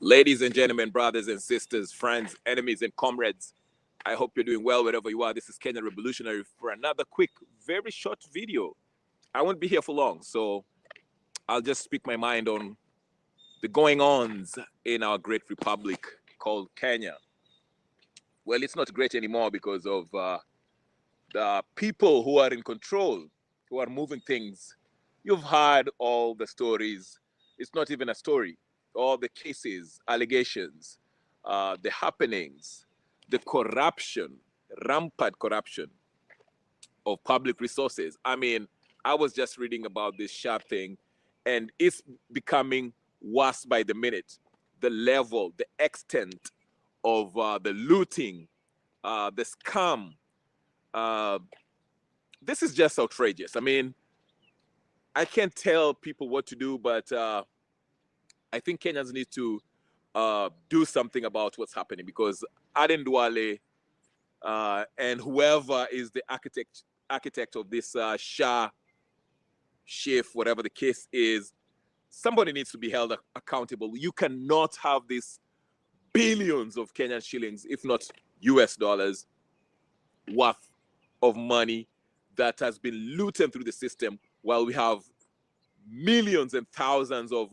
Ladies and gentlemen, brothers and sisters, friends, enemies, and comrades, I hope you're doing well wherever you are. This is Kenyan Revolutionary for another quick, very short video. I won't be here for long, so I'll just speak my mind on the going ons in our great republic called Kenya. Well, it's not great anymore because of the people who are in control, who are moving things. You've heard all the stories. It's not even a story. All the cases, allegations, the happenings, the corruption, rampant corruption of public resources. I mean, I was just reading about this sharp thing, and it's becoming worse by the minute. The level, the extent of the looting, the scam, uh, this is just outrageous. I mean, I can't tell people what to do, but I think Kenyans need to do something about what's happening because Aden Duale and whoever is the architect of this Shah shift, whatever the case is, somebody needs to be held accountable. You cannot have these billions of Kenyan shillings, if not US dollars, worth of money that has been looted through the system while we have millions and thousands of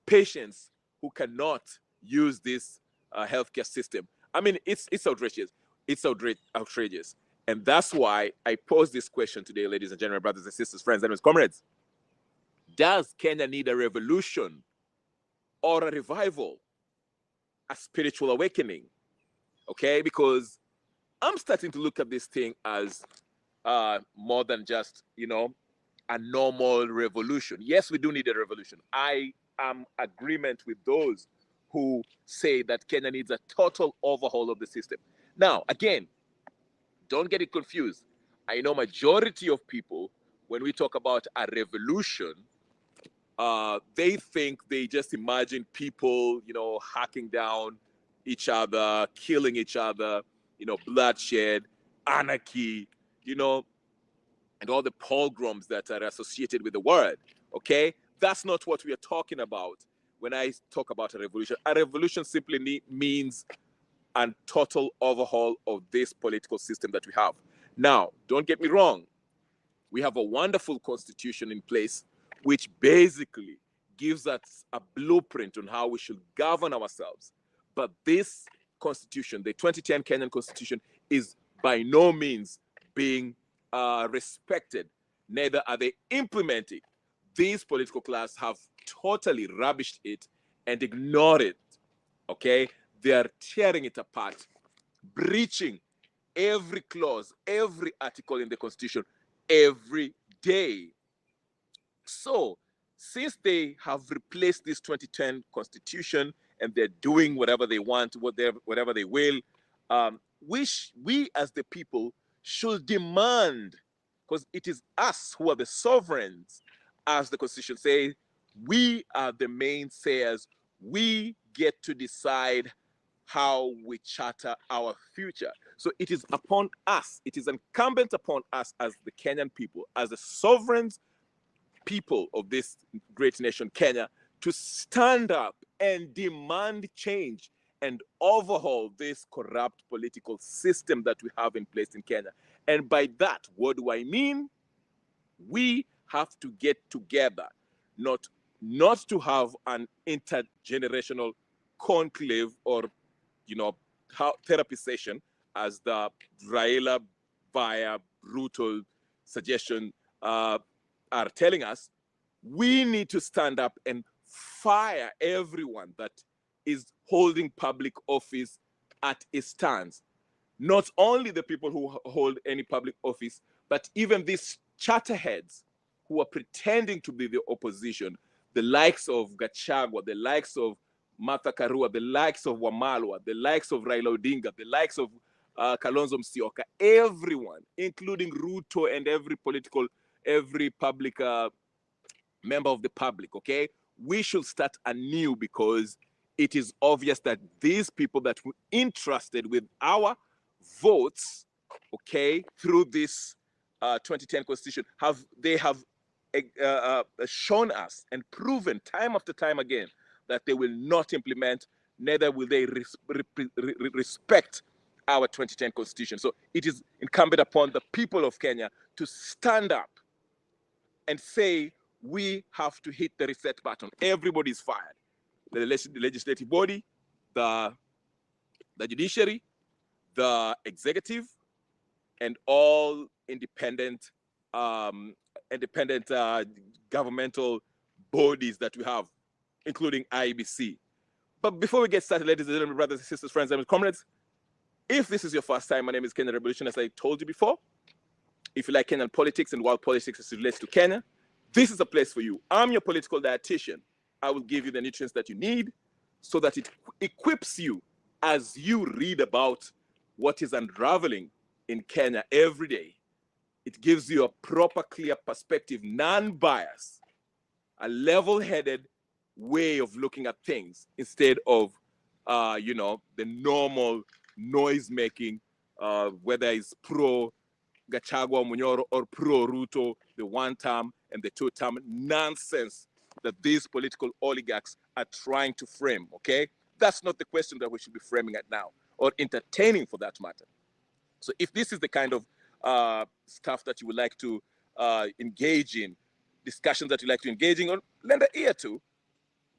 patients who cannot use this healthcare system. I mean, it's outrageous. It's outrageous. And that's why I pose this question today, ladies and gentlemen, brothers and sisters, friends, and comrades. Does Kenya need a revolution or a revival, a spiritual awakening? Okay, because I'm starting to look at this thing as more than just, a normal revolution. Yes, we do need a revolution. I am agreement with those who say that Kenya needs a total overhaul of the system. Now, again, don't get it confused. I know majority of people, when we talk about a revolution, they think they just imagine people, hacking down each other, killing each other, bloodshed, anarchy, you know, and all the pogroms that are associated with the word. Okay, that's not what we are talking about when I talk about a revolution. A revolution simply means a total overhaul of this political system that we have. Now, don't get me wrong, we have a wonderful constitution in place, which basically gives us a blueprint on how we should govern ourselves. But this constitution, the 2010 Kenyan constitution, is by no means being respected. Neither are they implementing. These political class have totally rubbished it and ignored it. Okay, they are tearing it apart, breaching every clause, every article in the constitution every day. So, since they have replaced this 2010 constitution and they're doing whatever they want, whatever they will, we as the people should demand, because it is us who are the sovereigns, as the constitution says, we are the main sayers. We get to decide how we charter our future. So it is upon us, it is incumbent upon us as the Kenyan people, as the sovereign people of this great nation, Kenya, to stand up and demand change and overhaul this corrupt political system that we have in place in Kenya. And by that, what do I mean? We have to get together, not to have an intergenerational conclave or therapy session, as the Raila via brutal suggestion are telling us. We need to stand up and fire everyone that is holding public office at a stance. Not only the people who hold any public office, but even these charterheads who are pretending to be the opposition, the likes of Gachagua, the likes of Martha Karua, the likes of Wamalwa, the likes of Raila Odinga, the likes of Kalonzo Musyoka, everyone, including Ruto and every public member of the public, okay? We should start anew because it is obvious that these people that were entrusted with our votes, okay, through this 2010 constitution, have shown us and proven time after time again that they will not implement, neither will they respect our 2010 constitution. So it is incumbent upon the people of Kenya to stand up and say, we have to hit the reset button. Everybody's fired. The legislative body, the judiciary, the executive, and all independent governmental bodies that we have, including IEBC. But before we get started, ladies and gentlemen, brothers and sisters, friends and comrades, if this is your first time, my name is Kenyan Revolution, as I told you before. If you like Kenyan politics and world politics as it relates to Kenya, this is a place for you. I'm your political dietitian. I will give you the nutrients that you need so that it equips you as you read about what is unraveling in Kenya every day. It gives you a proper, clear perspective, non-biased, a level-headed way of looking at things instead of, the normal noise-making, whether it's pro-Gachagua Munyoro or pro-Ruto, the one-term and the two-term nonsense that these political oligarchs are trying to frame, okay? That's not the question that we should be framing at now, or entertaining for that matter. So if this is the kind of stuff that you would like to engage in, discussions that you like to engage in, or lend an ear to,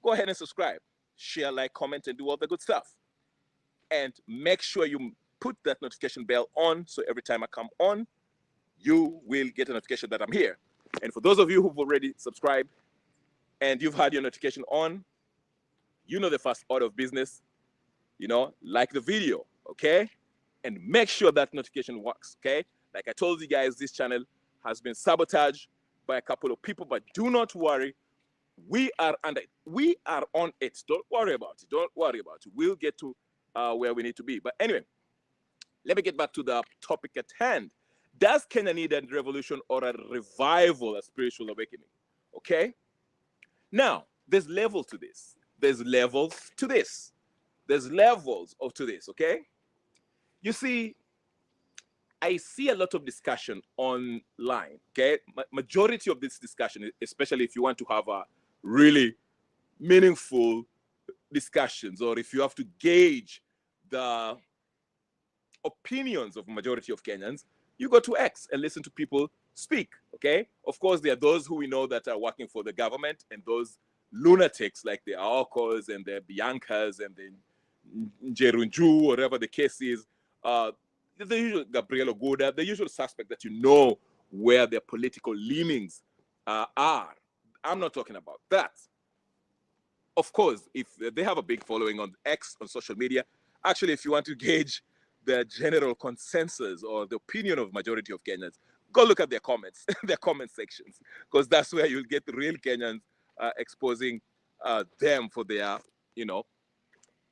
go ahead and subscribe, share, like, comment, and do all the good stuff. And make sure you put that notification bell on, so every time I come on, you will get a notification that I'm here. And for those of you who've already subscribed and you've had your notification on, you know the first order of business, like the video, okay? And make sure that notification works, okay? Like I told you guys, this channel has been sabotaged by a couple of people, but do not worry. We are on it. Don't worry about it. Don't worry about it. We'll get to where we need to be. But anyway, let me get back to the topic at hand. Does Kenya need a revolution or a revival, a spiritual awakening? Okay? Now, there's levels to this. There's levels to this. There's levels to this, okay? You see, I see a lot of discussion online, okay? Majority of this discussion, especially if you want to have a really meaningful discussions, or if you have to gauge the opinions of majority of Kenyans, you go to X and listen to people speak, okay? Of course, there are those who we know that are working for the government, and those lunatics like the Aokos and the Biancas and the Njerunju, whatever the case is, the usual Gabriel Ogoda, the usual suspect that you know where their political leanings are. I'm not talking about that. Of course, if they have a big following on X, on social media, actually, if you want to gauge the general consensus or the opinion of majority of Kenyans, go look at their comments, their comment sections, because that's where you'll get the real Kenyans exposing them for their,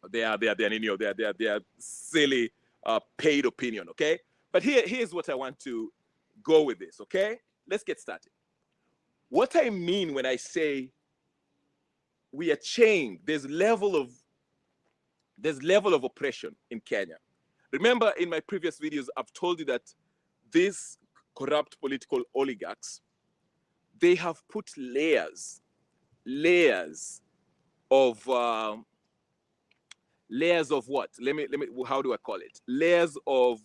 their silly paid opinion, okay? But here's what I want to go with this, okay? Let's get started. What I mean when I say we are chained, there's level of oppression in Kenya. Remember, in my previous videos, I've told you that these corrupt political oligarchs, they have put layers of what? Let me. How do I call it? Layers of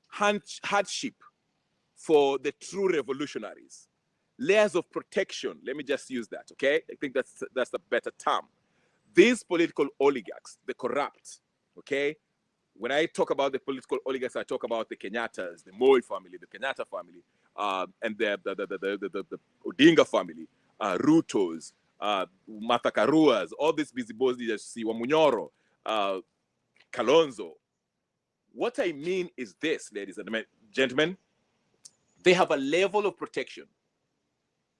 hardship for the true revolutionaries. Layers of protection. Let me just use that. Okay, I think that's a better term. These political oligarchs, the corrupt. Okay, when I talk about the political oligarchs, I talk about the Kenyattas, the Moi family, the Kenyatta family, and the Odinga family, Rutos, Martha Karuas, all these busybodies that you see, Wamunyoro, Kalonzo. What I mean is this, ladies and gentlemen, they have a level of protection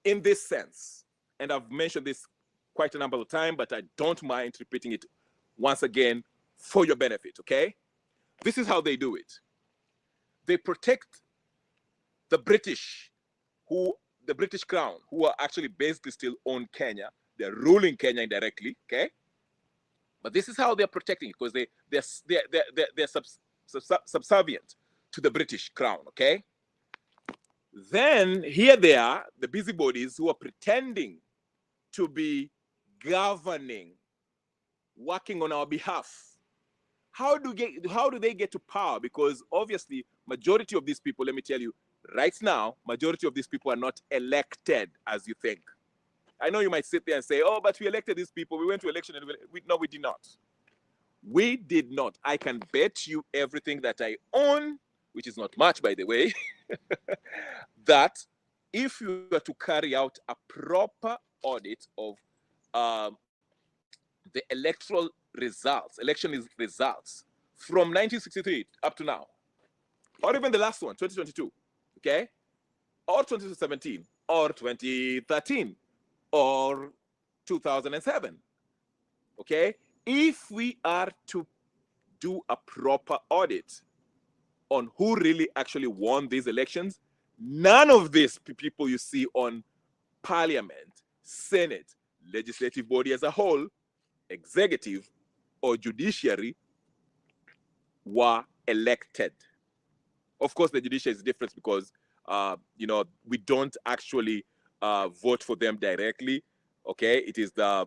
in this sense. And I've mentioned this quite a number of times, but I don't mind repeating it once again for your benefit, okay? This is how they do it. They protect the British Crown, who are actually basically still own Kenya. They're ruling Kenya indirectly, okay? But this is how they're protecting it, because they're subservient to the British Crown, okay? Then here they are, the busybodies who are pretending to be governing, working on our behalf. How do they get to power? Because obviously, majority of these people, let me tell you, right now, majority of these people are not elected as you think. I know you might sit there and say, oh, but we elected these people. We went to election and no, we did not. We did not. I can bet you everything that I own, which is not much, by the way, that if you were to carry out a proper audit of the electoral results, election results from 1963 up to now, or even the last one, 2022, okay, or 2017, or 2013, or 2007, okay? If we are to do a proper audit on who really actually won these elections, none of these people you see on parliament, senate, legislative body as a whole, executive, or judiciary were elected. Of course, the judiciary is different because, we don't actually vote for them directly, okay? It is the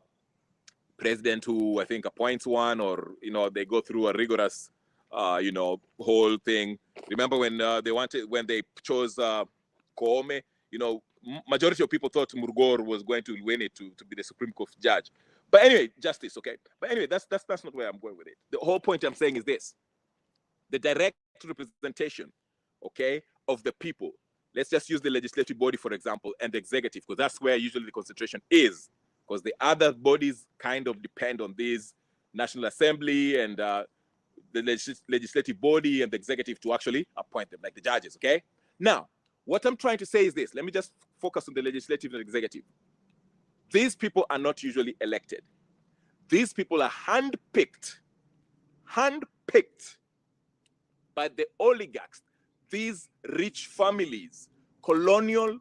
president who I think appoints one, or, they go through a rigorous, whole thing. Remember when they chose Koome, majority of people thought Murgor was going to win it to be the Supreme Court judge. But anyway, justice, okay? But anyway, that's not where I'm going with it. The whole point I'm saying is this: the direct representation, okay, of the people. Let's just use the legislative body, for example, and the executive, because that's where usually the concentration is, because the other bodies kind of depend on this National Assembly and the legislative body and the executive to actually appoint them, like the judges, okay? Now, what I'm trying to say is this. Let me just focus on the legislative and executive. These people are not usually elected. These people are handpicked by the oligarchs, these rich families, colonial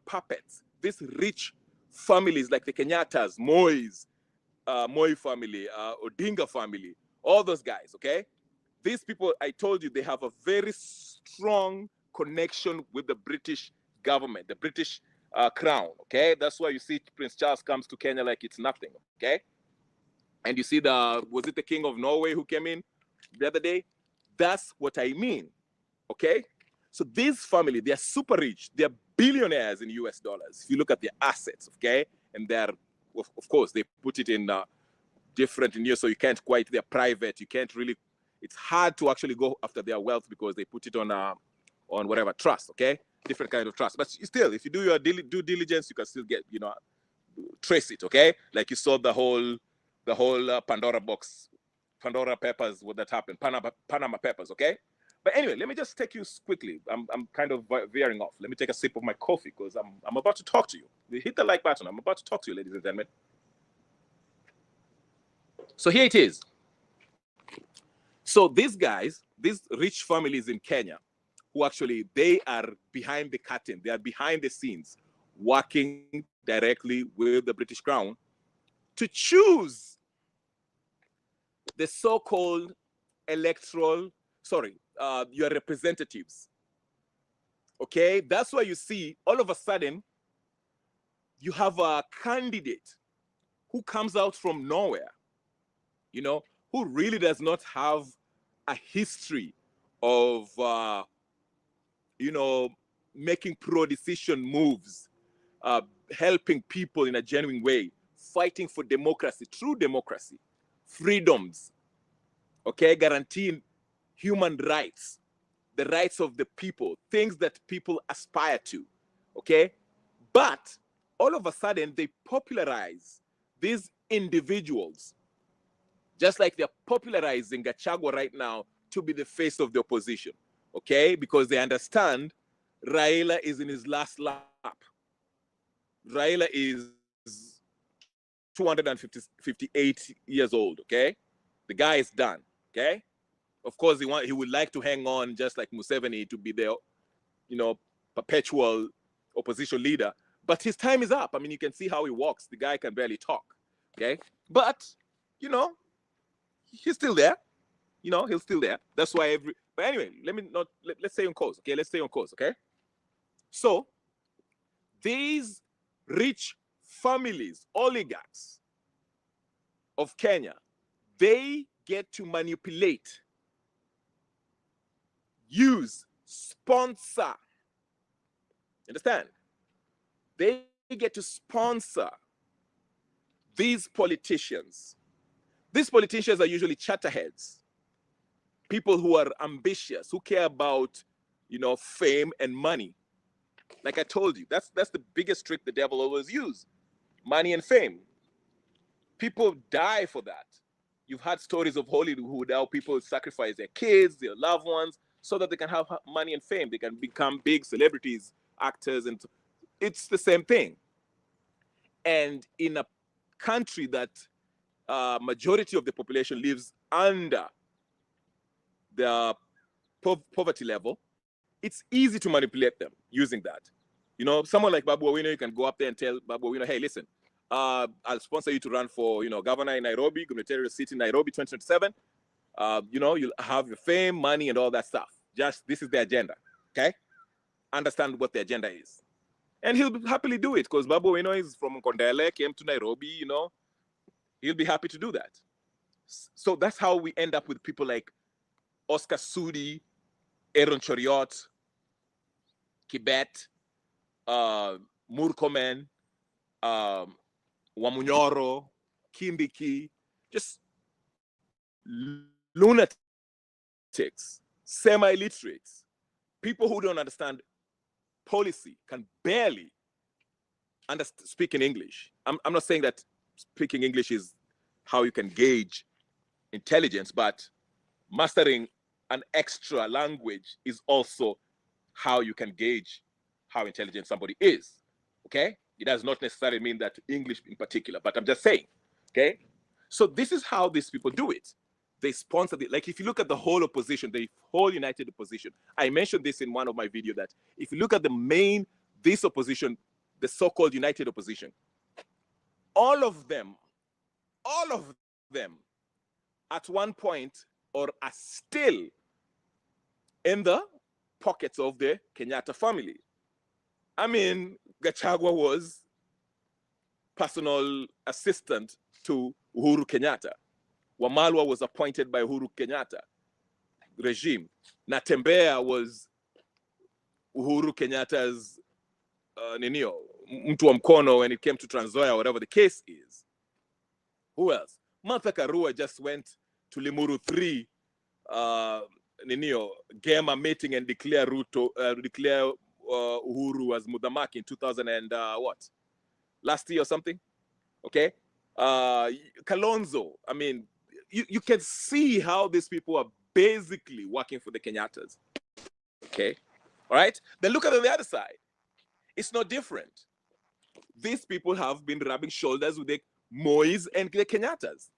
puppets, these rich families like the Kenyattas, Moi family, Odinga family, all those guys, okay? These people, I told you, they have a very strong connection with the British government, the British crown, okay? That's why you see Prince Charles comes to Kenya like it's nothing, okay? And you see was it the King of Norway who came in the other day? That's what I mean, okay? So this family, they are super rich. They are billionaires in US dollars. If you look at their assets, okay? And they're, of course, they put it in different in years, so you can't quite, they're private. You can't really, it's hard to actually go after their wealth because they put it on whatever trust, okay? Different kind of trust. But still, if you do your due diligence, you can still get, trace it, okay? Like you saw the whole Pandora Papers, what that happened, Panama Papers, okay? But anyway, let me just take you quickly. I'm kind of veering off. Let me take a sip of my coffee because I'm about to talk to you. Hit the like button. I'm about to talk to you, ladies and gentlemen. So here it is. So these guys, these rich families in Kenya, who actually, they are behind the curtain. They are behind the scenes, working directly with the British Crown to choose the so-called your representatives. Okay, that's why you see all of a sudden you have a candidate who comes out from nowhere, who really does not have a history of, making pro-decision moves, helping people in a genuine way, fighting for democracy, true democracy, freedoms, okay, guaranteeing human rights, the rights of the people, things that people aspire to, okay? But all of a sudden, they popularize these individuals, just like they're popularizing Gachagua right now to be the face of the opposition, okay? Because they understand Raila is in his last lap. Raila is 258 years old, okay? The guy is done, okay? Of course, he would like to hang on just like Museveni to be the, perpetual opposition leader. But his time is up. I mean, you can see how he walks. The guy can barely talk, okay? But, he's still there. He's still there. That's why but anyway, let's stay on course, okay? Let's stay on course, okay? So These rich families, oligarchs of Kenya, they get to manipulate, use, sponsor. Understand? They get to sponsor these politicians. These politicians are usually chatterheads, people who are ambitious, who care about, fame and money. Like I told you, that's the biggest trick the devil always uses: money and fame. People die for that. You've had stories of Hollywood how people sacrifice their kids, their loved ones, so that they can have money and fame. They can become big celebrities, actors, and it's the same thing. And in a country that majority of the population lives under the poverty level, it's easy to manipulate them using that. Someone like Babu Owino, you can go up there and tell Babu Owino, hey, listen, I'll sponsor you to run for, governor in Nairobi, gubernatorial seat in Nairobi 2027. You'll have your fame, money, and all that stuff. Just, this is the agenda, okay? Understand what the agenda is. And he'll happily do it because Babu Owino is from Kondele, came to Nairobi, he'll be happy to do that. So that's how we end up with people like Oscar Sudi, Aaron Choriot, Kibet, Murkomen, Wamunyoro, Kindiki, just lunatics, semi-literates, people who don't understand policy, can barely speak in English. I'm not saying that speaking English is how you can gauge intelligence, but mastering an extra language is also how you can gauge how intelligent somebody is, okay? It does not necessarily mean that English in particular, but I'm just saying, okay? So this is how these people do it. They sponsor it. Like if you look at the whole opposition, the whole united opposition, I mentioned this in one of my videos that if you look at this opposition, the so-called united opposition, all of them at one point or are still in the pockets of the Kenyatta family. I mean, Gachagua was personal assistant to Uhuru Kenyatta. Wamalwa was appointed by Uhuru Kenyatta regime. Natembeya was Uhuru Kenyatta's mtu wa mkono when it came to Trans Nzoia, whatever the case is. Who else? Martha Karua just went to Limuru 3 Gema meeting and declare Uhuru as Mudamaki in 2000 and last year or something. Okay, Kalonzo. I mean, you can see how these people are basically working for the Kenyattas. Okay, all right. Then look at the other side. It's not different. These people have been rubbing shoulders with the Mois and the Kenyattas.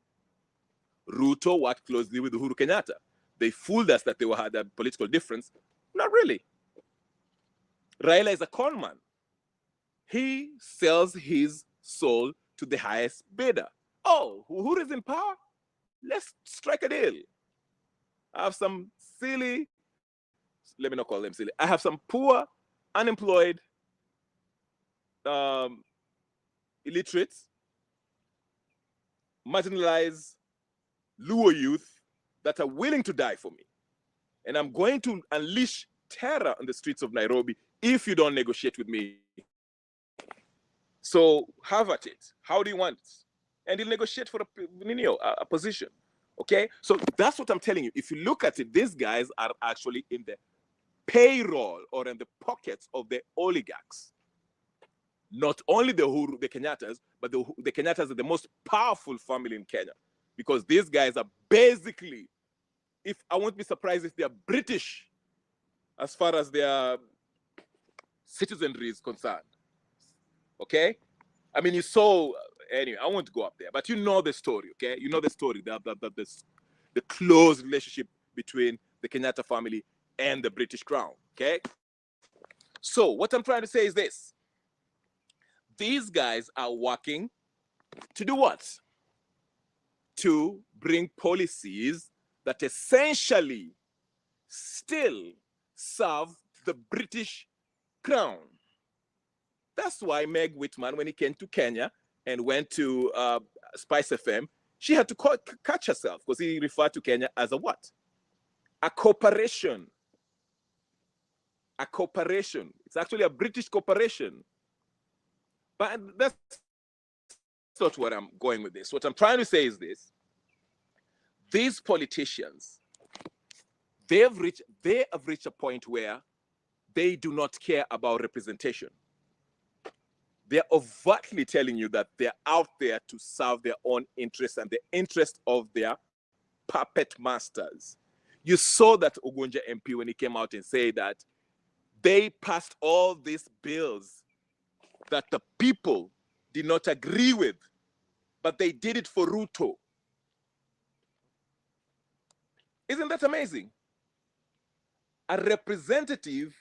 Ruto worked closely with Uhuru Kenyatta. They fooled us that they had a political difference. Not really. Raila is a con man. He sells his soul to the highest bidder. Oh, Uhuru is in power? Let's strike a deal. I have some silly, let me not call them silly. I have some poor, unemployed, illiterates, marginalized Luo youth that are willing to die for me. And I'm going to unleash terror on the streets of Nairobi if you don't negotiate with me. So have at it. How do you want it? And he'll negotiate for a position. Okay? So that's what I'm telling you. If you look at it, these guys are actually in the payroll or in the pockets of the oligarchs. Not only the Kenyattas, but the Kenyattas are the most powerful family in Kenya. Because these guys are basically, I won't be surprised if they are British as far as their citizenry is concerned. Okay? I mean, you saw, anyway, I won't go up there, but you know the story, okay? You know the story, the close relationship between the Kenyatta family and the British Crown, okay? So what I'm trying to say is this. These guys are working to do what? To bring policies that essentially still serve the British Crown. That's why Meg Whitman, when he came to Kenya and went to Spice FM, she had to catch herself because he referred to Kenya as a what? A corporation. A corporation. It's actually a British corporation. But that's not what I'm going with this. What I'm trying to say is this. These politicians, they have reached a point where they do not care about representation. They're overtly telling you that they're out there to serve their own interests and the interest of their puppet masters. You saw that Ugunja MP when he came out and said that they passed all these bills that the people did not agree with, but they did it for Ruto. Isn't that amazing? A representative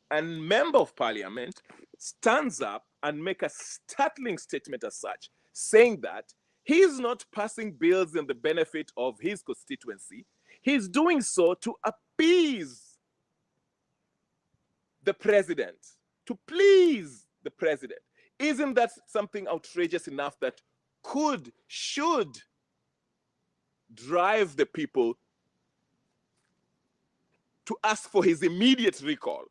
and member of parliament stands up and make a startling statement as such, saying that he's not passing bills in the benefit of his constituency. He's doing so to appease the president, to please the president. Isn't that something outrageous enough that should drive the people to ask for his immediate recall?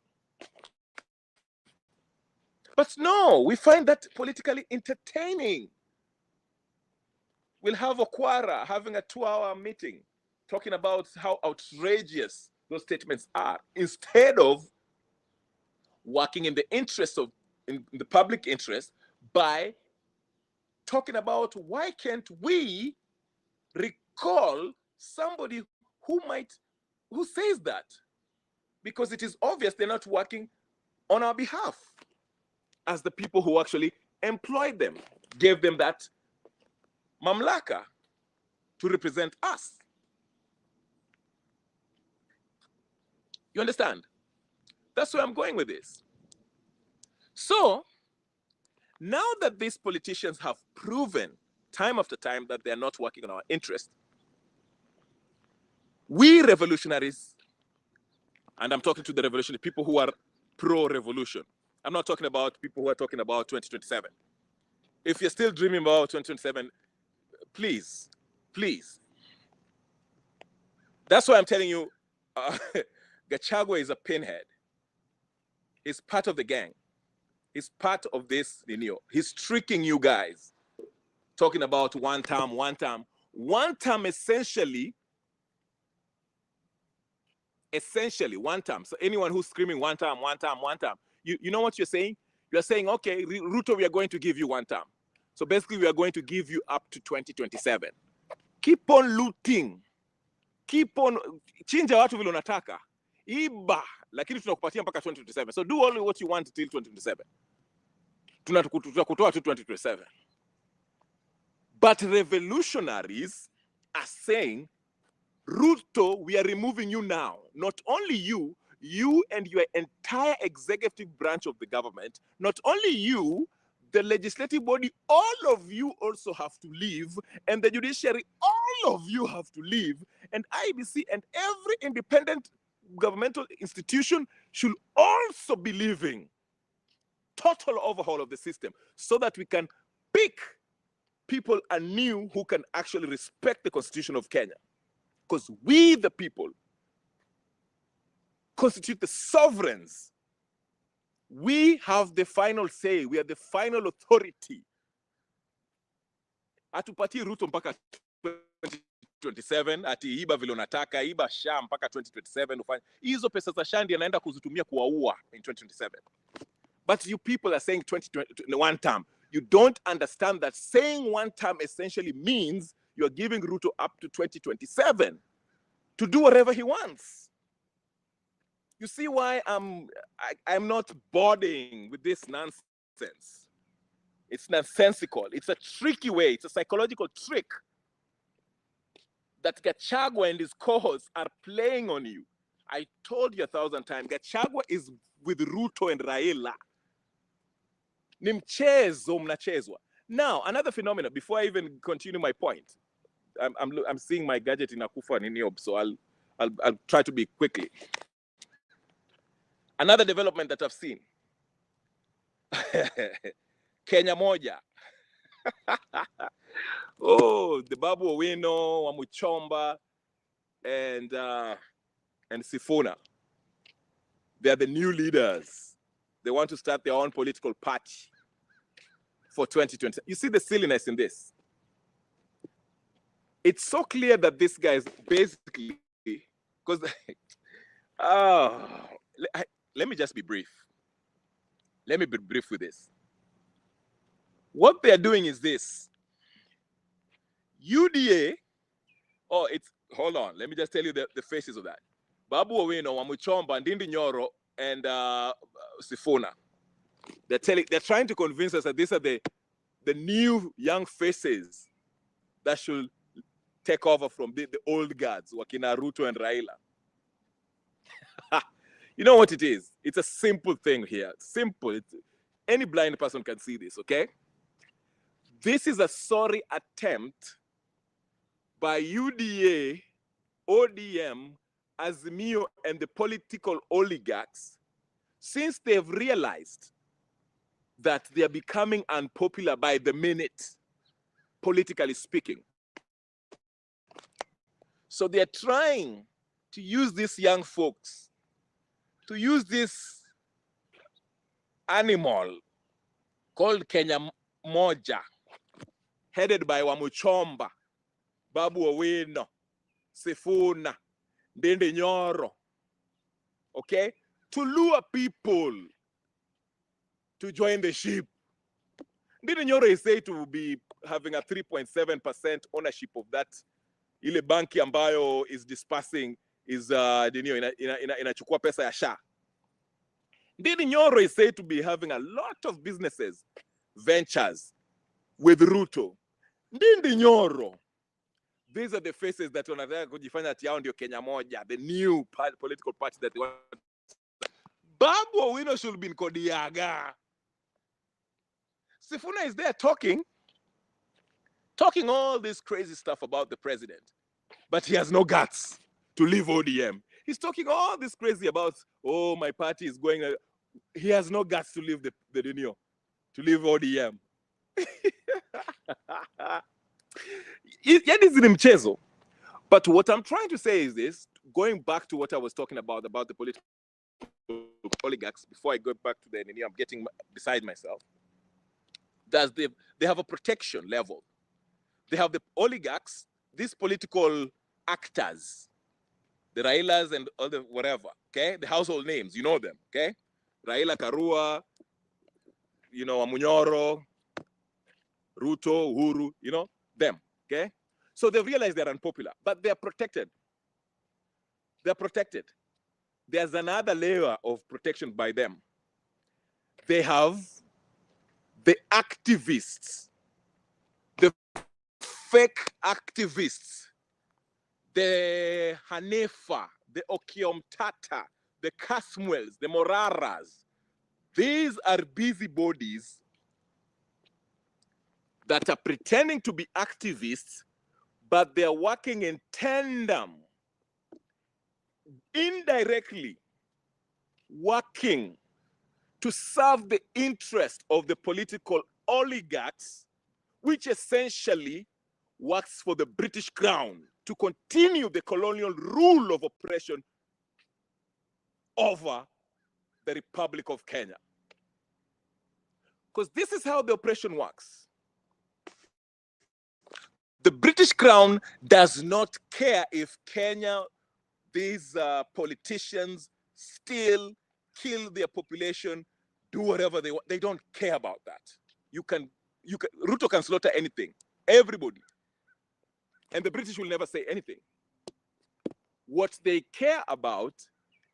But no, we find that politically entertaining. We'll have Okwara having a 2-hour meeting talking about how outrageous those statements are, instead of working in the interest of in the public interest by talking about why can't we recall somebody who says that, because it is obvious they're not working on our behalf as the people who actually employed them, gave them that mamlaka to represent us. You understand? That's where I'm going with this. So, now that these politicians have proven time after time that they're not working on our interest, we revolutionaries, and I'm talking to the revolutionary people who are pro-revolution. I'm not talking about people who are talking about 2027. If you're still dreaming about 2027, please. That's why I'm telling you, Gachagua is a pinhead. He's part of the gang. He's part of this, he's tricking you guys. Talking about one term. One term essentially, one term. So anyone who's screaming one term, you know what you're saying? You're saying, okay, Ruto, we are going to give you one term. So basically, we are going to give you up to 2027. Keep on looting. Keep on, chinja watu vile unataka. Iba, lakini tunakupatia mpaka 2027. So do only what you want till 2027. Tunakutoa to 2027. But revolutionaries are saying, Ruto, we are removing you now. Not only you and your entire executive branch of the government, not only you, the legislative body, all of you also have to leave, and the judiciary, all of you have to leave, and IEBC and every independent governmental institution should also be leaving. Total overhaul of the system so that we can pick people anew who can actually respect the Constitution of Kenya. Because we, the people, constitute the sovereigns. We have the final say. We are the final authority. Atupati Ruto mpaka 2027, ati iba vile unataka, iba sha mpaka 2027 ufanye. Hizo pesa za shandi anaenda kuzitumia kuwaua in 2027. But you people are saying one term. You don't understand that saying one term essentially means you're giving Ruto up to 2027 to do whatever he wants. You see why I'm not boarding with this nonsense. It's nonsensical. It's a tricky way. It's a psychological trick that Gachagua and his cohorts are playing on you. I told you 1,000 times, Gachagua is with Ruto and Raila. Ni mchezo mnachezwa. Now, another phenomenon, before I even continue my point, I'm seeing my gadget in Akufa and Niob, so I'll try to be quickly. Another development that I've seen. Kenya moja. Oh, the Babu Owino, Wamuchomba, and Sifuna. They are the new leaders. They want to start their own political party for 2020. You see the silliness in this? It's so clear that this guy is basically, because, let me just be brief. Let me be brief with this. What they're doing is this. UDA, hold on, let me just tell you the faces of that. Babu Owino, Wamuchomba, Ndindi Nyoro, and Sifuna. They're trying to convince us that these are the new young faces that should take over from the old guards, Wakina Ruto and Raila. You know what it is? It's a simple thing here. Simple. Any blind person can see this, okay? This is a sorry attempt by UDA, ODM, Azimio, and the political oligarchs, since they've realized that they are becoming unpopular by the minute, politically speaking. So they're trying to use these young folks, to use this animal called Kenya Moja, headed by Wamuchomba, Babu Owino, Sifuna, Ndindi Nyoro, okay, to lure people to join the ship. Ndindi Nyoro is said to be having a 3.7% ownership of that ile banki ambayo is dispersing, is inachukua pesa ya SHA. Ndindi Nyoro is said to be having a lot of businesses, ventures with Ruto. Ndindi Nyoro, these are the faces that wanataka kujifanya ati yao ndio Kenya moja, the new political party that they want. Babu Owino should be in Kodiaga. Sifuna is there talking all this crazy stuff about the president, but he has no guts to leave ODM. He's talking all this crazy about, oh, my party is going. He has no guts to leave to leave ODM. But what I'm trying to say is this, going back to what I was talking about the political oligarchs, before I go back to the I'm getting beside myself, that they have a protection level. They have the oligarchs, these political actors, the Railas and other whatever, okay? The household names, you know them, okay? Raila Karua, Amunyoro, Ruto, Uhuru, them, okay? So they realize they're unpopular, but they're protected. They're protected. There's another layer of protection by them. They have the activists, the fake activists, the Hanefa, the Okiom Tata, the Casmuels, the Moraras. These are busybodies that are pretending to be activists, but they're working in tandem, indirectly working to serve the interest of the political oligarchs, which essentially works for the British Crown to continue the colonial rule of oppression over the Republic of Kenya. Because this is how the oppression works. The British Crown does not care if Kenya, these politicians, steal, kill their population, do whatever they want. They don't care about that. Ruto can slaughter anything, everybody. And the British will never say anything. What they care about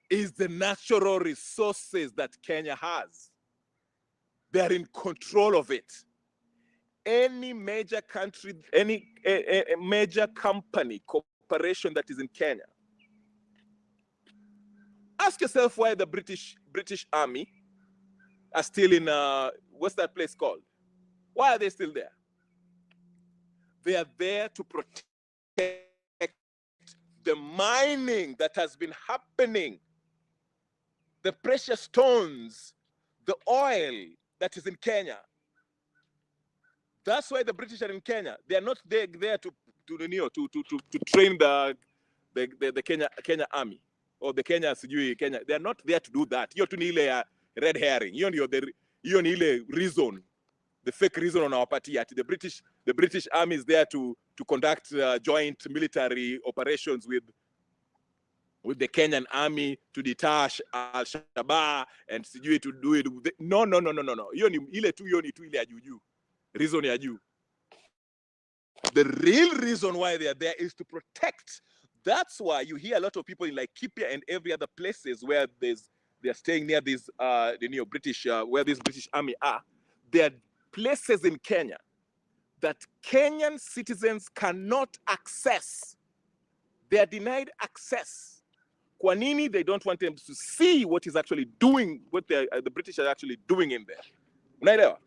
is the natural resources that Kenya has. They're in control of it. Any major country, any major company, corporation that is in Kenya, ask yourself why the British Army are still in, what's that place called? Why are they still there? They are there to protect the mining that has been happening, the precious stones, the oil, that is in Kenya. That's why the British are in Kenya. They are not there to train the Kenya army or the Kenya. They are not there to do that. Hiyo tu ni ile red herring. Hiyo ni ile reason, the fake reason on our party. The British army is there to conduct joint military operations with the Kenyan army to deter Al-Shabaab and to do it. No. Hiyo ni ile ya juju. Reason ya juu. The real reason why they are there is to protect. That's why you hear a lot of people in Laikipia and every other places where they are staying near these British where these British army are. There are places in Kenya that Kenyan citizens cannot access. They are denied access. Kwa nini? They don't want them to see what is actually doing, what the British are actually doing in there. Unaelewa?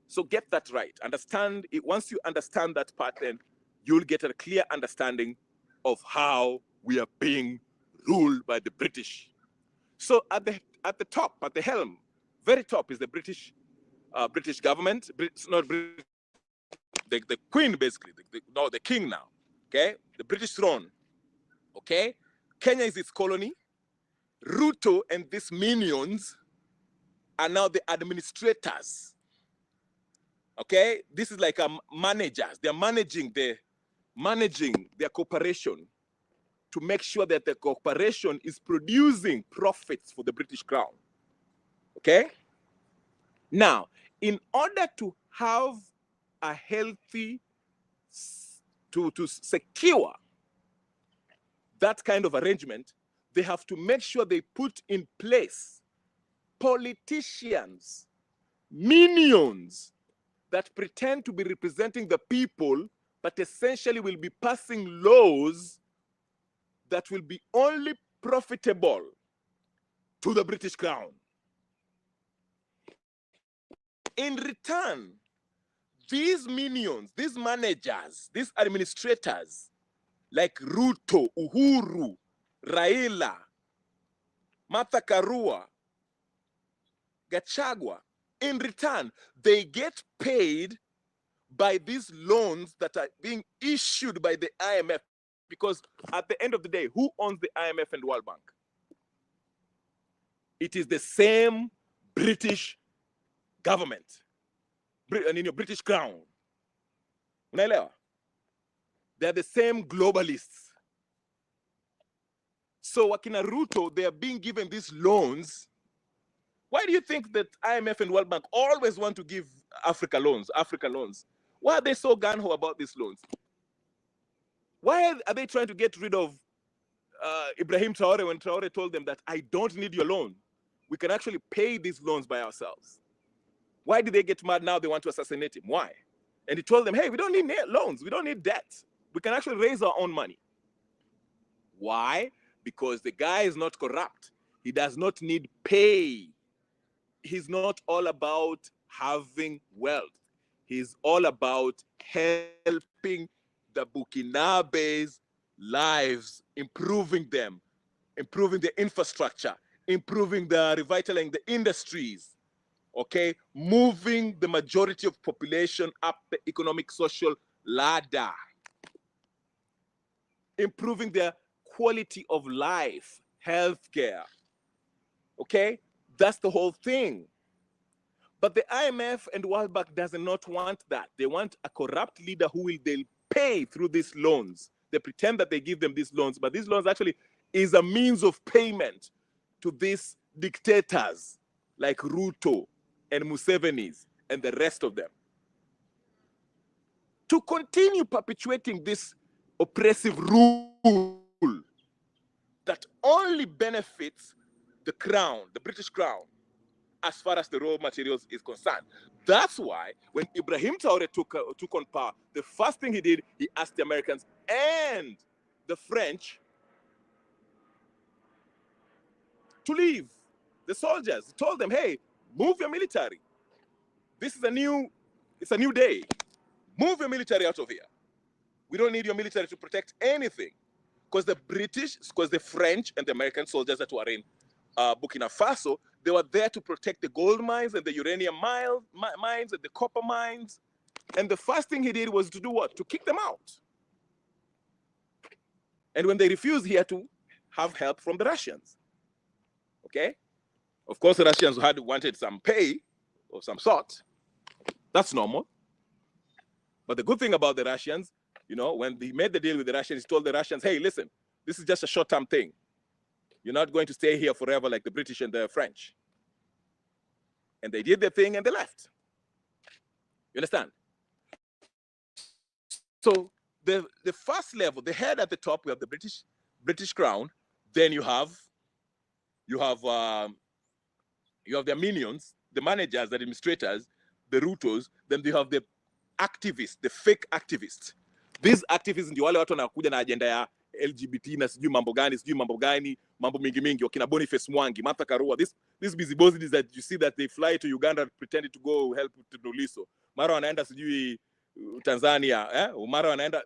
So get that right. Understand it. Once you understand that pattern, you'll get a clear understanding of how we are being ruled by the British. So at the top, at the helm, very top is the British government. Not British, the Queen basically. The King now. Okay, the British throne. Okay, Kenya is its colony. Ruto and these minions are now the administrators. Okay, this is like managers. They're managing their corporation to make sure that the corporation is producing profits for the British Crown. Okay? Now, in order to have a healthy, to secure that kind of arrangement, they have to make sure they put in place politicians, minions, that pretend to be representing the people, but essentially will be passing laws that will be only profitable to the British Crown. In return, these minions, these managers, these administrators, like Ruto, Uhuru, Raila, Martha Karua, Gachagua, in return, they get paid by these loans that are being issued by the IMF. Because at the end of the day, who owns the IMF and World Bank? It is the same British government, British Crown. Unaelewa? They are the same globalists. So wakina Ruto, they are being given these loans. Why do you think that IMF and World Bank always want to give Africa loans? Why are they so gung-ho about these loans? Why are they trying to get rid of Ibrahim Traore when Traore told them that I don't need your loan? We can actually pay these loans by ourselves. Why did they get mad now? They want to assassinate him. Why? And he told them, hey, we don't need loans. We don't need debt. We can actually raise our own money. Why? Because the guy is not corrupt. He does not need pay. He's not all about having wealth. He's all about helping the Burkinabes' lives, improving them, improving the infrastructure, revitalizing the industries, okay? Moving the majority of population up the economic social ladder, improving their quality of life, healthcare, okay? That's the whole thing. But the IMF and World Bank does not want that. They want a corrupt leader who they'll pay through these loans. They pretend that they give them these loans, but these loans actually is a means of payment to these dictators like Ruto and Museveni's and the rest of them. To continue perpetuating this oppressive rule that only benefits the crown, the British crown, as far as the raw materials is concerned. That's why when Ibrahim Traore took on power, the first thing he did, he asked the Americans and the French to leave. The soldiers, he told them, hey, move your military. This is it's a new day. Move your military out of here. We don't need your military to protect anything. Because the British, because the French and the American soldiers that were in Burkina Faso, they were there to protect the gold mines and the uranium mines and the copper mines. And the first thing he did was to do what? To kick them out. And when they refused, he had to have help from the Russians. Okay? Of course, the Russians wanted some pay of some sort. That's normal. But the good thing about the Russians, you know, when he made the deal with the Russians, he told the Russians, hey, listen, this is just a short-term thing. You're not going to stay here forever like the British and the French. And they did their thing and they left. You understand? So the first level, the head at the top, we have the British Crown. Then you have their minions, the managers, the administrators, the Rutos. Then you have the activists, the fake activists. These activists ndio wale watu wanakuja na agenda ya LGBT na sijui mambo gani, mambo mingi, wakina Boniface Mwangi, Martha Karua. These busybodies that you see that they fly to Uganda pretending to go help to Lissu. Mara wanaenda sijui Tanzania, Mara wanaenda,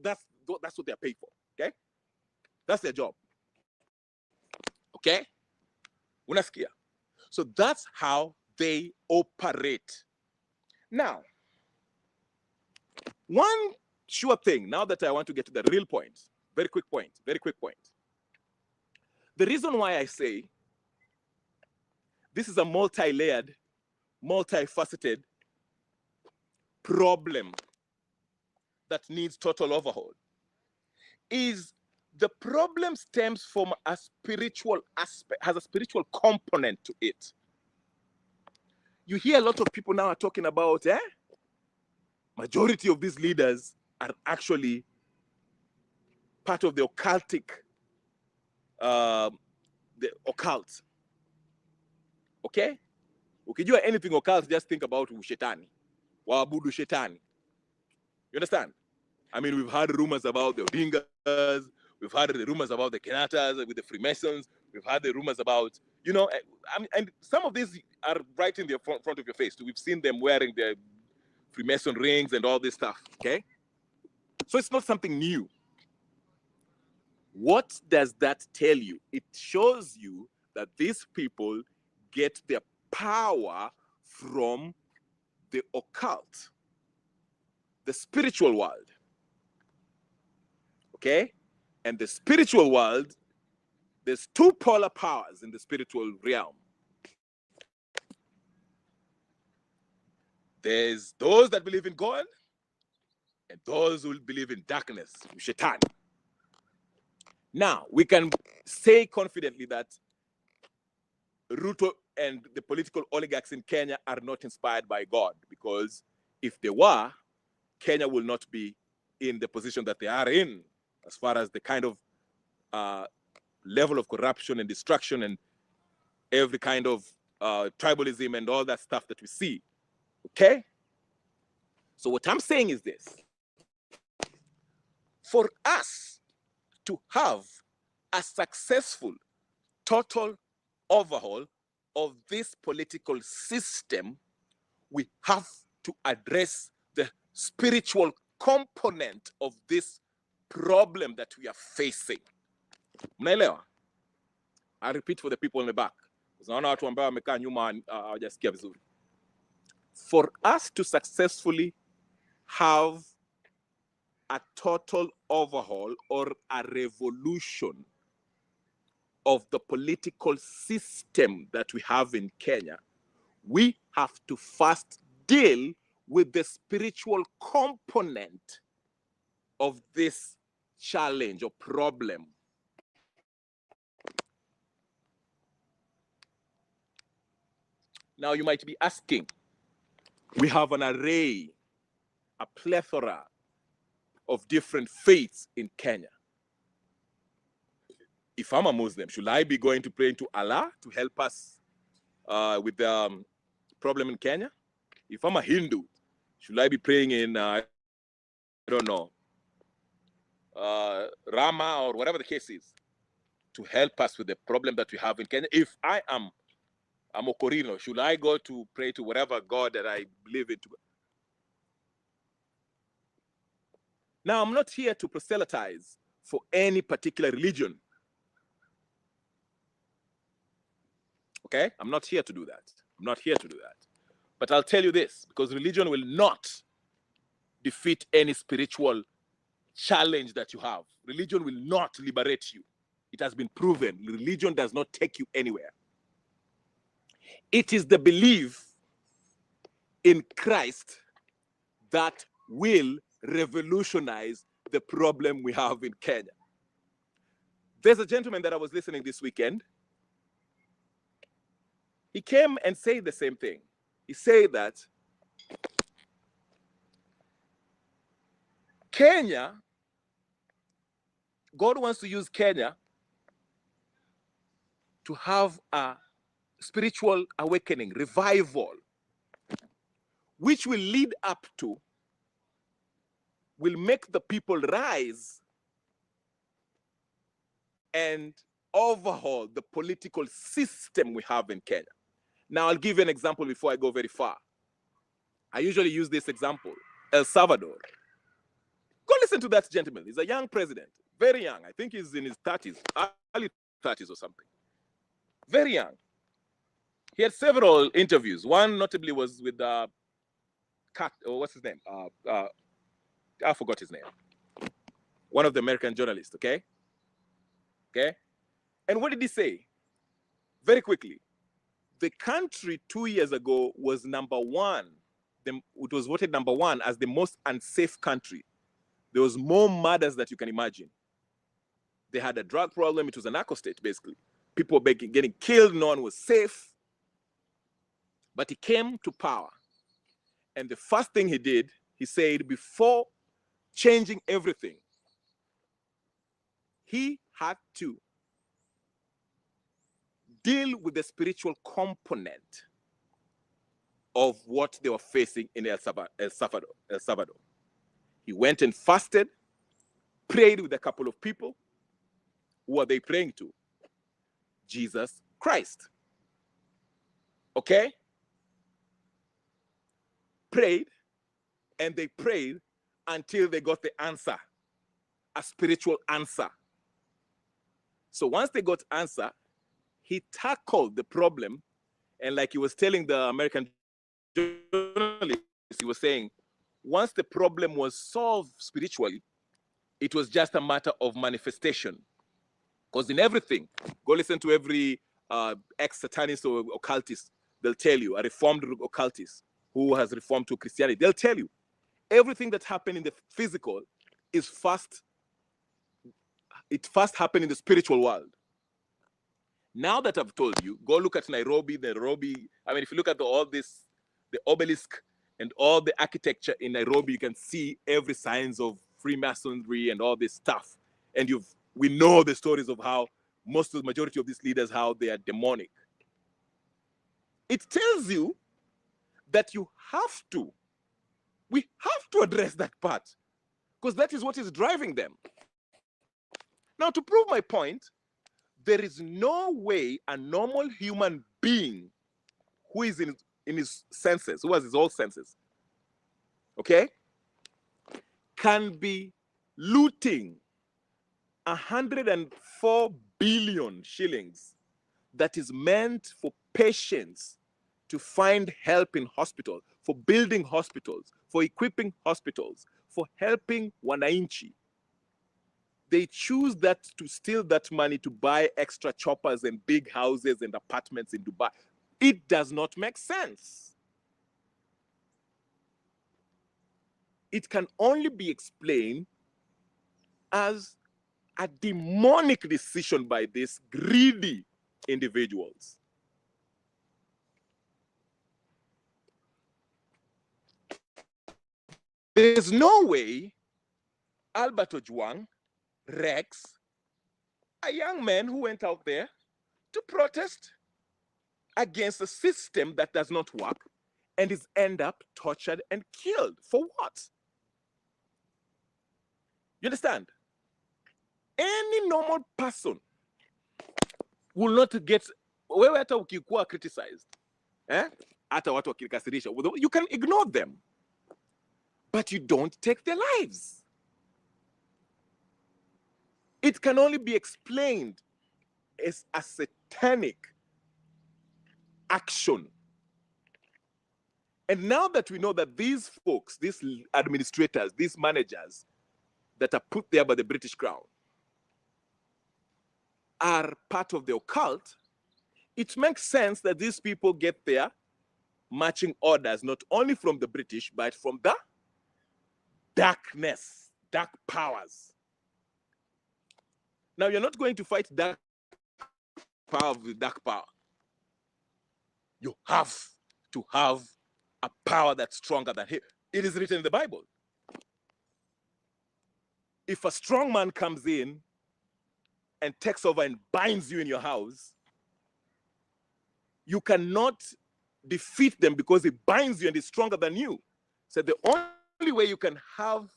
that's what they're paid for, okay? That's their job. Okay? Unasikia? So that's how they operate. Now, one sure thing, now that I want to get to the real point, very quick point. The reason why I say this is a multi-layered, multifaceted problem that needs total overhaul is the problem stems from a spiritual aspect, has a spiritual component to it. You hear a lot of people now are talking about, majority of these leaders are actually part of the occultic, the occult. Okay? Ukijua anything occult, just think about shetani. Waabudu shetani. You understand? I mean, we've heard rumors about the Odingas, we've heard the rumors about the Kenyatas with the Freemasons, we've heard the rumors about, you know, and some of these are right in the front of your face. We've seen them wearing their Freemason rings and all this stuff, okay? So it's not something new. What does that tell you? It shows you that these people get their power from the occult, the spiritual world, okay? And the spiritual world, there's two polar powers in the spiritual realm. There's those that believe in God and those who believe in darkness, Shaitan. Now, we can say confidently that Ruto and the political oligarchs in Kenya are not inspired by God, because if they were, Kenya will not be in the position that they are in, as far as the kind of level of corruption and destruction and every kind of tribalism and all that stuff that we see. Okay? So what I'm saying is this. For us to have a successful total overhaul of this political system, we have to address the spiritual component of this problem that we are facing. Mnaelewa? I repeat for the people in the back. For us to successfully have a total overhaul or a revolution of the political system that we have in Kenya, we have to first deal with the spiritual component of this challenge or problem. Now you might be asking, we have an array, a plethora of different faiths in Kenya. If I'm a Muslim, should I be going to pray to Allah to help us with the problem in Kenya? If I'm a Hindu, should I be praying in, I don't know, Rama or whatever the case is, to help us with the problem that we have in Kenya? If I am a Mokorino, should I go to pray to whatever God that I believe in? Now, I'm not here to proselytize for any particular religion. Okay? I'm not here to do that. I'm not here to do that. But I'll tell you this, because religion will not defeat any spiritual challenge that you have. Religion will not liberate you. It has been proven. Religion does not take you anywhere. It is the belief in Christ that will revolutionize the problem we have in Kenya. There's a gentleman that I was listening this weekend. He came and said the same thing. He said that Kenya, God wants to use Kenya to have a spiritual awakening, revival, which will lead up to, will make the people rise and overhaul the political system we have in Kenya. Now, I'll give you an example before I go very far. I usually use this example, El Salvador. Go listen to that gentleman. He's a young president, very young. I think he's in his 30s, early 30s or something. Very young. He had several interviews. One notably was with what's his name? I forgot his name. One of the American journalists, okay? Okay? And what did he say? Very quickly. The country 2 years ago was #1. It was voted #1 as the most unsafe country. There was more murders that you can imagine. They had a drug problem. It was a narco state, basically. People were getting killed. No one was safe. But he came to power. And the first thing he did, he said, before changing everything, he had to deal with the spiritual component of what they were facing in El Salvador. He went and fasted, prayed with a couple of people. Who are they praying to? Jesus Christ. Okay? Prayed, and they prayed until they got the answer, a spiritual answer. So once they got answer, he tackled the problem, and like he was telling the American journalist, he was saying, once the problem was solved spiritually, it was just a matter of manifestation. Because in everything, go listen to every ex-satanist or occultist, they'll tell you, a reformed occultist who has reformed to Christianity, they'll tell you, everything that happened in the physical is first happened in the spiritual world. Now that I've told you, go look at Nairobi. I mean, if you look at the obelisk and all the architecture in Nairobi, you can see every signs of Freemasonry and all this stuff. And we know the stories of how the majority of these leaders, how they are demonic. It tells you that we have to address that part, because that is what is driving them. Now, to prove my point, there is no way a normal human being who is in his senses, who has his all senses, okay, can be looting 104 billion shillings that is meant for patients to find help in hospitals, for building hospitals, for equipping hospitals, for helping wananchi. They choose that to steal that money to buy extra choppers and big houses and apartments in Dubai. It does not make sense. It can only be explained as a demonic decision by these greedy individuals. There's no way Albert Ojwang, Rex, a young man who went out there to protest against a system that does not work and is end up tortured and killed. For what? You understand? Any normal person will not get, wewe hata ukikuwa criticized, hata watu wakikasirisha, you can ignore them, but you don't take their lives. It can only be explained as a satanic action. And now that we know that these folks, these administrators, these managers that are put there by the British Crown are part of the occult, it makes sense that these people get their marching orders not only from the British, but from the darkness, dark powers. Now, you're not going to fight dark power with dark power. You have to have a power that's stronger than him. It is written in the Bible. If a strong man comes in and takes over and binds you in your house, you cannot defeat them because he binds you and is stronger than you. So the only way you can have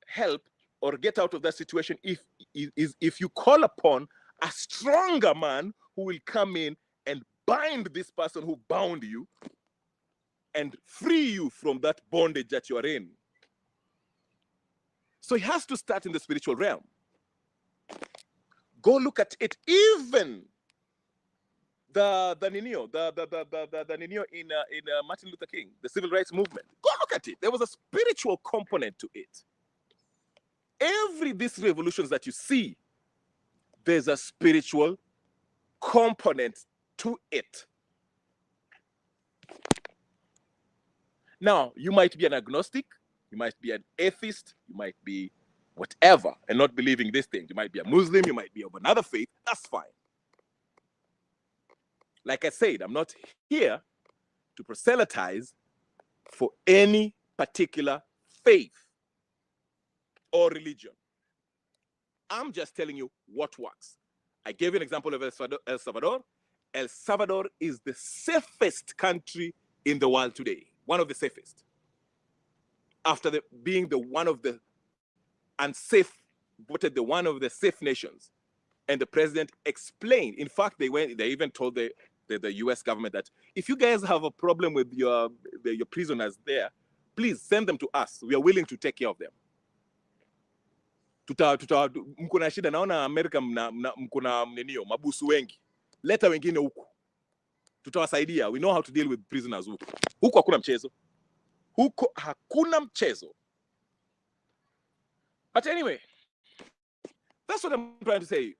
help or get out of that situation is if you call upon a stronger man who will come in and bind this person who bound you and free you from that bondage that you are in. So it has to start in the spiritual realm. Go look at it. Even the Ninio in Martin Luther King, the civil rights movement. Go look at it. There was a spiritual component to it. These revolutions that you see, there's a spiritual component to it. Now, you might be an agnostic, you might be an atheist, you might be whatever, and not believing this thing. You might be a Muslim, you might be of another faith, that's fine. Like I said, I'm not here to proselytize for any particular faith or religion. I'm just telling you what works. I gave you an example of El Salvador. El Salvador is the safest country in the world today. One of the safest. After being one of the unsafe, voted the one of the safe nations. And the president explained, in fact, they even told the US government that if you guys have a problem with your prisoners please send them to us. We are willing to take care of them. Mko na shida, naona Amerika mko na mabusu wengi. Leta wengine huku. Tutawasaidia. We know how to deal with prisoners huku. Huku hakuna mchezo. Huko hakuna mchezo. But anyway, that's what I'm trying to say.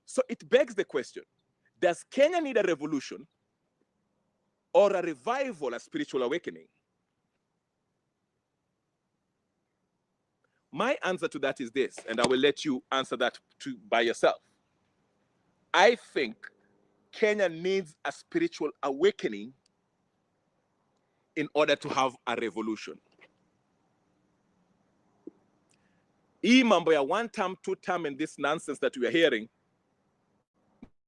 So it begs the question, does Kenya need a revolution or a revival, a spiritual awakening? My answer to that is this, and I will let you answer that by yourself. I think Kenya needs a spiritual awakening in order to have a revolution. Hii mambo ya 1 term, 2 term, and this nonsense that we are hearing,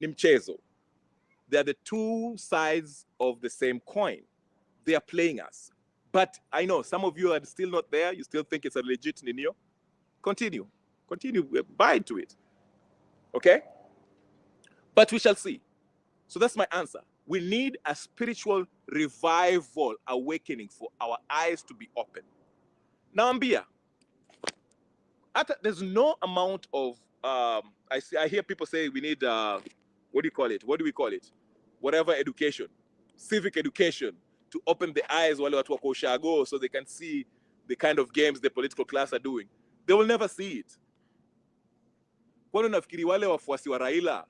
ni mchezo. They are the two sides of the same coin. They are playing us. But I know some of you are still not there. You still think it's a legit Ninio. Continue. Buy into it. Okay? But we shall see. So that's my answer. We need a spiritual revival, awakening for our eyes to be open. Now, Ambia, there's no amount of, I hear people say we need, what do you call it? What do we call it? Whatever education, civic education, to open the eyes wale watu wako ushago so they can see the kind of games the political class are doing. They will never see it. Kwani unafikiri wale wafuasi wa Raila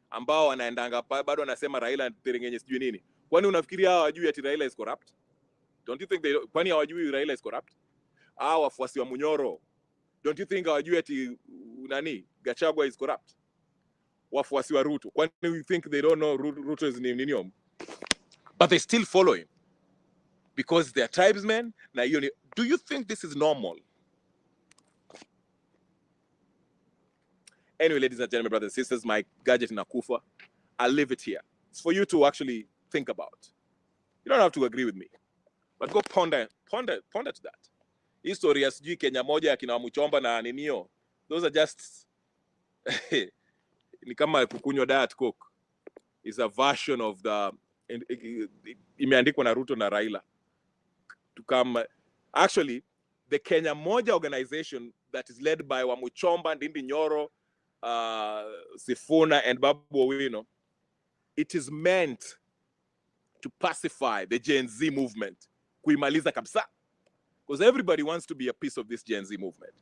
ambao wanaendanga bado wanasema Raila terengenye sijui nini? Kwani unafikiri hao hawajui ati Raila is corrupt? Don't you think kwani hawajui Raila is corrupt? Hao wafuasi wa Munyoro, don't you think hawajui ati Gachagua is corrupt? Wafuasi wa Ruto, kwani you think they don't know Ruto is nini? But they still follow him because they're tribesmen. Do you think this is normal? Anyway, ladies and gentlemen, brothers and sisters, my gadget nakufa. I'll leave it here. It's for you to actually think about. You don't have to agree with me, but go ponder to that. History ya sijui Kenya moja ya kina Muchomba na Ninio, those are just ni kama kukunywa Diet Coke. It's a version of the imeandikwa na Ruto na Raila to come. Actually, the Kenya Moja organization that is led by Wamuchomba, Ndindi Nyoro, Sifuna and Babu Owino, it is meant to pacify the Gen Z movement. Kuimaliza kabisa. Because everybody wants to be a piece of this Gen Z movement.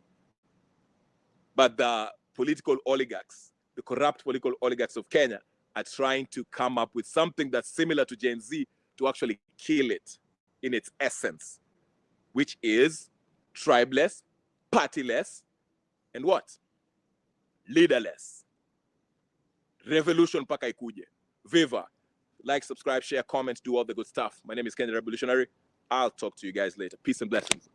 But the political oligarchs, the corrupt political oligarchs of Kenya, are trying to come up with something that's similar to Gen Z to actually kill it in its essence, which is tribeless, partyless, and what? Leaderless. Revolution paka ikuje. Viva. Like, subscribe, share, comment, do all the good stuff. My name is Kenyan Revolutionary. I'll talk to you guys later. Peace and blessings.